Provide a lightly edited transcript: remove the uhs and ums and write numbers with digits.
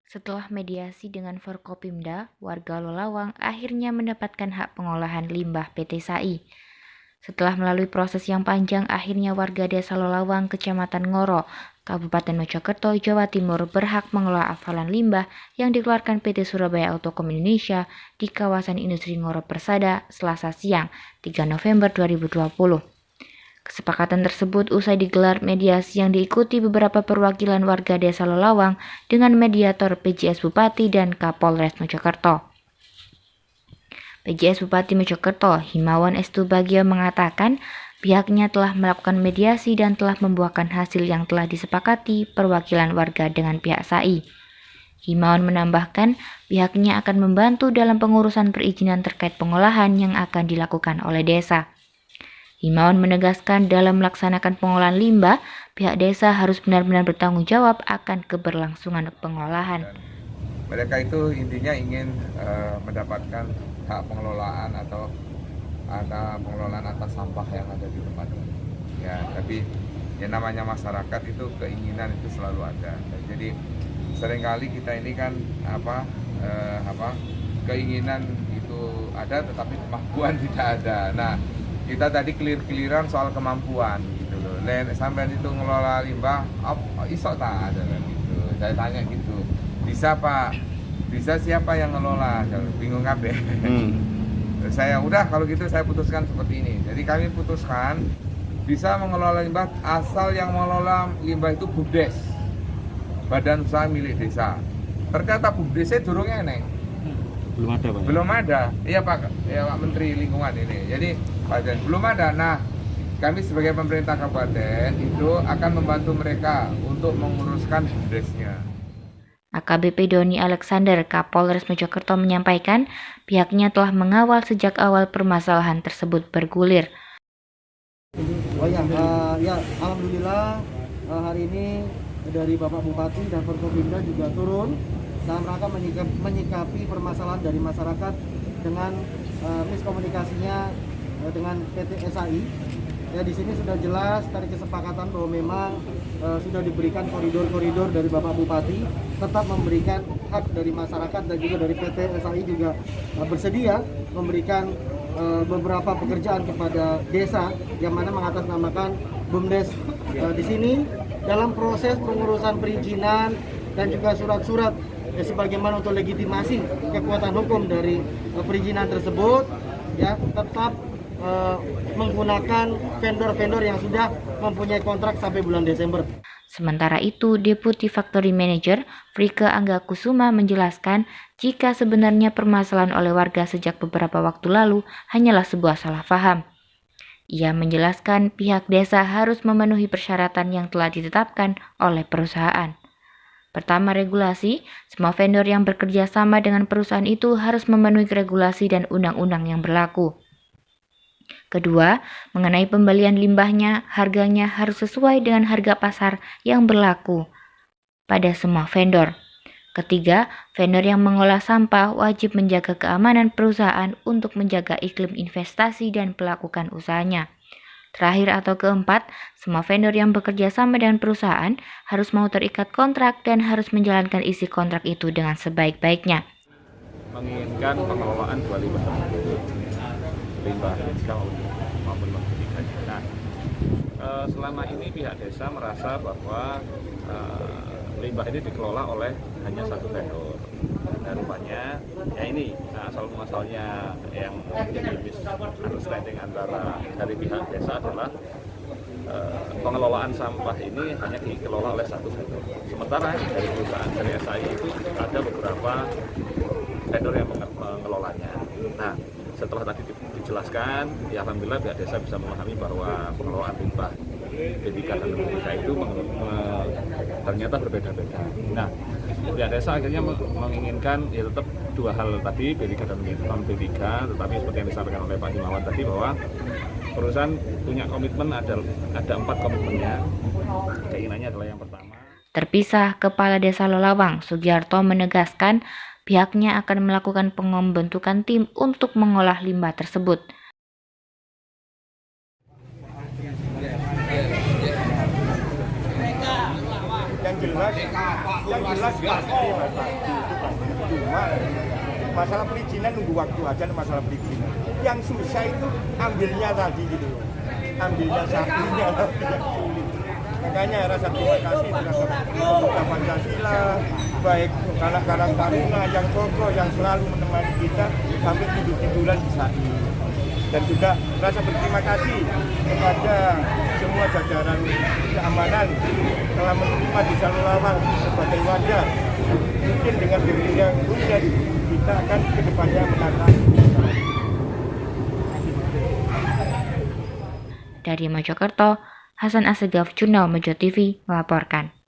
Setelah mediasi dengan Forkopimda, warga Lolawang akhirnya mendapatkan hak pengolahan limbah PT SAI. Setelah melalui proses yang panjang, akhirnya warga desa Lolawang, Kecamatan Ngoro, Kabupaten Mojokerto, Jawa Timur berhak mengelola afalan limbah yang dikeluarkan PT Surabaya Autokom Indonesia di kawasan industri Ngoro Persada, Selasa siang, 3 November 2020. Kesepakatan tersebut usai digelar mediasi yang diikuti beberapa perwakilan warga desa Lolawang dengan mediator PJS Bupati dan Kapolres Mojokerto. PJS Bupati Mojokerto, Himawan Estubagio mengatakan pihaknya telah melakukan mediasi dan telah membuahkan hasil yang telah disepakati perwakilan warga dengan pihak SAI. Himawan menambahkan pihaknya akan membantu dalam pengurusan perizinan terkait pengolahan yang akan dilakukan oleh desa. Himawan menegaskan dalam melaksanakan pengolahan limbah, pihak desa harus benar-benar bertanggung jawab akan keberlangsungan pengolahan. Mereka itu intinya ingin mendapatkan hak pengelolaan atau ada pengelolaan atas sampah yang ada di tempat ini. Ya, tapi yang namanya masyarakat itu keinginan itu selalu ada. Jadi seringkali kita ini kan keinginan itu ada tetapi kemampuan tidak ada. Nah, kita tadi clear-clearan soal kemampuan gitu loh. Sampai itu ngelola limbah, iso tak ada gitu. Saya tanya gitu. Bisa Pak? Bisa siapa yang ngelola? Bingung kabeh. Saya udah kalau gitu saya putuskan seperti ini. Jadi kami putuskan bisa mengelola limbah asal yang mengelola limbah itu BUMDes, Badan Usaha Milik Desa. Ternyata BUMDesnya durungnya neng. Belum ada Pak? Belum ada, iya Pak Menteri Lingkungan ini. Jadi belum ada. Nah, kami sebagai pemerintah kabupaten itu akan membantu mereka untuk menguruskan BUMDesnya. AKBP Doni Alexander, Kapolres Mojokerto menyampaikan pihaknya telah mengawal sejak awal permasalahan tersebut bergulir. Alhamdulillah hari ini dari Bapak Bupati dan Forkopimda juga turun dalam rangka menyikapi permasalahan dari masyarakat dengan miskomunikasinya dengan PT SAI. Ya, di sini sudah jelas dari kesepakatan bahwa memang sudah diberikan koridor-koridor dari Bapak Bupati tetap memberikan hak dari masyarakat dan juga dari PT SAI juga bersedia memberikan beberapa pekerjaan kepada desa yang mana mengatasnamakan BUMDes. Di sini dalam proses pengurusan perizinan dan juga surat-surat sebagaimana untuk legitimasi kekuatan hukum dari perizinan tersebut, ya tetap menggunakan vendor-vendor yang sudah mempunyai kontrak sampai bulan Desember. Sementara itu, Deputi Factory Manager Frike Anggakusuma menjelaskan jika sebenarnya permasalahan oleh warga sejak beberapa waktu lalu hanyalah sebuah salah paham. Ia menjelaskan pihak desa harus memenuhi persyaratan yang telah ditetapkan oleh perusahaan. Pertama, regulasi. Semua vendor yang bekerja sama dengan perusahaan itu harus memenuhi regulasi dan undang-undang yang berlaku. Kedua, mengenai pembelian limbahnya, harganya harus sesuai dengan harga pasar yang berlaku pada semua vendor. Ketiga, vendor yang mengolah sampah wajib menjaga keamanan perusahaan untuk menjaga iklim investasi dan melakukan usahanya. Terakhir atau keempat, semua vendor yang bekerja sama dengan perusahaan harus mau terikat kontrak dan harus menjalankan isi kontrak itu dengan sebaik-baiknya. Menginginkan pengelolaan dua limbah tersebut, limbah medikal maupun non-medikal. Nah, selama ini pihak desa merasa bahwa limbah ini dikelola oleh hanya satu vendor. Dan rupanya ya ini asal muasalnya yang menjadi misunderstanding antara dari pihak desa adalah pengelolaan sampah ini hanya dikelola oleh satu vendor. Sementara dari perusahaan dari SAI itu ada beberapa vendor yang mengelolanya. Nah, setelah tadi dijelaskan, ya alhamdulillah pihak desa bisa memahami bahwa pengelolaan limbah B3 dan B3 itu ternyata berbeda-beda. Nah, pihak desa akhirnya menginginkan ya tetap dua hal tadi, B3 dan non B3, tetapi seperti yang disampaikan oleh Pak Himawan tadi bahwa perusahaan punya komitmen, ada 4 komitmennya. Keinginannya adalah yang pertama. Terpisah, Kepala Desa Lolawang, Sugiarto menegaskan pihaknya akan melakukan pembentukan tim untuk mengolah limbah tersebut. Dan jelas nggak ini Mas Pasti itu pasti. Cuma masalah perizinan nunggu waktu aja, masalah perizinan. Yang susah itu ambilnya tadi gitu loh. Ambilnya sapinya yang sulit. Makanya rasa terima kasih terhadap pemuda Pancasila, baik kanak-kanak taruna yang kokoh yang selalu menemani kita sampai tidur-tiduran di saat ini. Dan juga rasa berterima kasih kepada semua jajaran keamanan telah menerima di Jalur Lawang sebagai wadah. Mungkin dengan dirinya hujan kita akan kedepannya menata. Dari Mojokerto, Hasan Assegaf, Jurnal Mojo TV melaporkan.